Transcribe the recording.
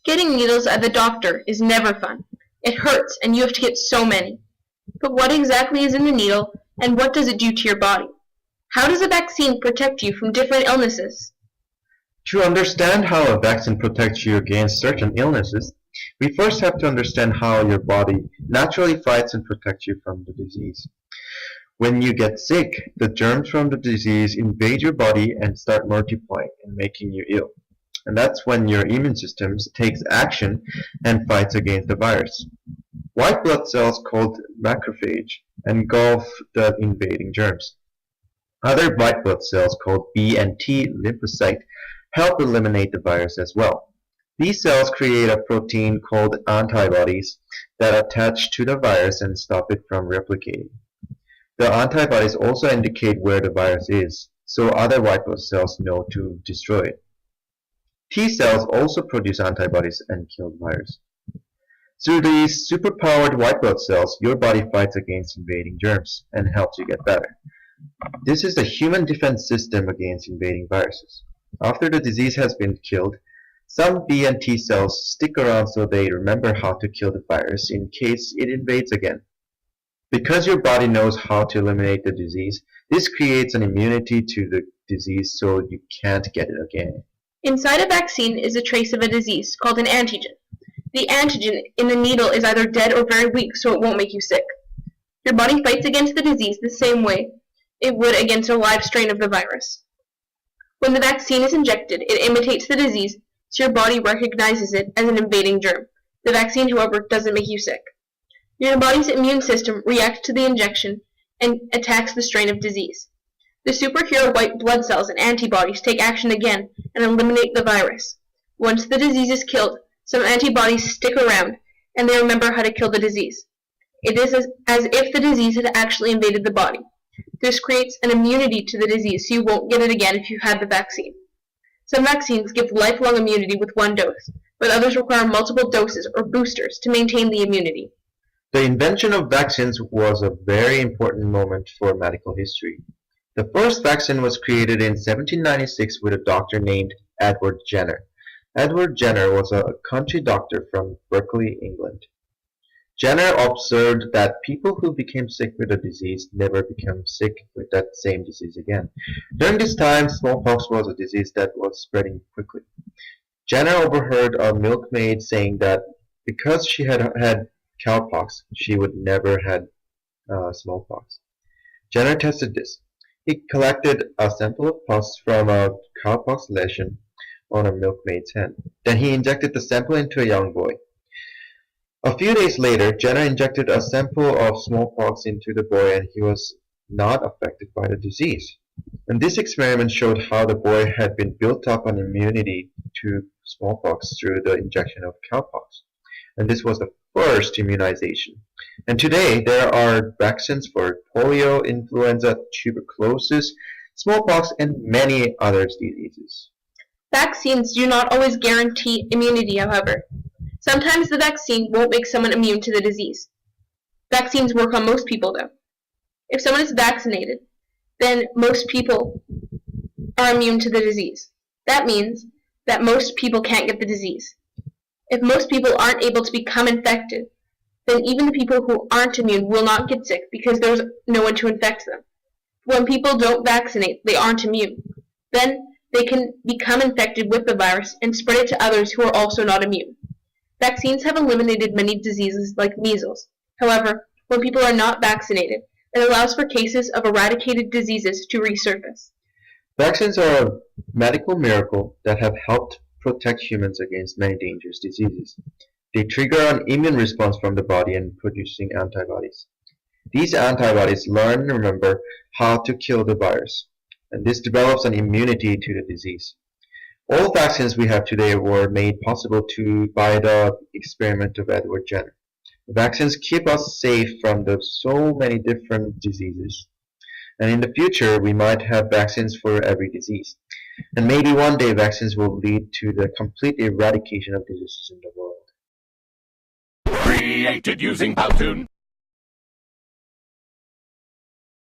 Getting needles at the doctor is never fun. It hurts and you have to get so many. But what exactly is in the needle and what does it do to your body? How does a vaccine protect you from different illnesses? To understand how a vaccine protects you against certain illnesses, we first have to understand how your body naturally fights and protects you from the disease. When you get sick, the germs from the disease invade your body and start multiplying and making you ill. And that's when your immune system takes action and fights against the virus. White blood cells called macrophage engulf the invading germs. Other white blood cells called B and T lymphocyte help eliminate the virus as well. These cells create a protein called antibodies that attach to the virus and stop it from replicating. The antibodies also indicate where the virus is, so other white blood cells know to destroy it. T cells also produce antibodies and kill the virus. Through these superpowered white blood cells, your body fights against invading germs and helps you get better. This is the human defense system against invading viruses. After the disease has been killed, some B and T cells stick around so they remember how to kill the virus in case it invades again. Because your body knows how to eliminate the disease, this creates an immunity to the disease so you can't get it again. Inside a vaccine is a trace of a disease called an antigen. The antigen in the needle is either dead or very weak, so it won't make you sick. Your body fights against the disease the same way it would against a live strain of the virus. When the vaccine is injected, it imitates the disease, so your body recognizes it as an invading germ. The vaccine, however, doesn't make you sick. Your body's immune system reacts to the injection and attacks the strain of disease. The superhero white blood cells and antibodies take action again and eliminate the virus. Once the disease is killed, some antibodies stick around and they remember how to kill the disease. It is as if the disease had actually invaded the body. This creates an immunity to the disease so you won't get it again if you had the vaccine. Some vaccines give lifelong immunity with one dose, but others require multiple doses or boosters to maintain the immunity. The invention of vaccines was a very important moment for medical history. The first vaccine was created in 1796 with a doctor named Edward Jenner. Edward Jenner was a country doctor from Berkeley, England. Jenner observed that people who became sick with a disease never became sick with that same disease again. During this time, smallpox was a disease that was spreading quickly. Jenner overheard a milkmaid saying that because she had had cowpox, she would never had smallpox. Jenner tested this. He collected a sample of pus from a cowpox lesion on a milkmaid's hand. Then he injected the sample into a young boy. A few days later, Jenner injected a sample of smallpox into the boy and he was not affected by the disease. And this experiment showed how the boy had been built up an immunity to smallpox through the injection of cowpox. And this was the first immunization. And today there are vaccines for polio, influenza, tuberculosis, smallpox, and many other diseases. Vaccines do not always guarantee immunity, however. Sometimes the vaccine won't make someone immune to the disease. Vaccines work on most people, though. If someone is vaccinated, then most people are immune to the disease. That means that most people can't get the disease. If most people aren't able to become infected, then even the people who aren't immune will not get sick because there's no one to infect them. When people don't vaccinate, they aren't immune. Then they can become infected with the virus and spread it to others who are also not immune. Vaccines have eliminated many diseases like measles. However, when people are not vaccinated, it allows for cases of eradicated diseases to resurface. Vaccines are a medical miracle that have helped protect humans against many dangerous diseases. They trigger an immune response from the body and producing antibodies. These antibodies learn and remember how to kill the virus, and this develops an immunity to the disease. All vaccines we have today were made possible by the experiment of Edward Jenner. The vaccines keep us safe from so many different diseases. And in the future, we might have vaccines for every disease. And maybe one day vaccines will lead to the complete eradication of diseases in the world. Created using Powtoon.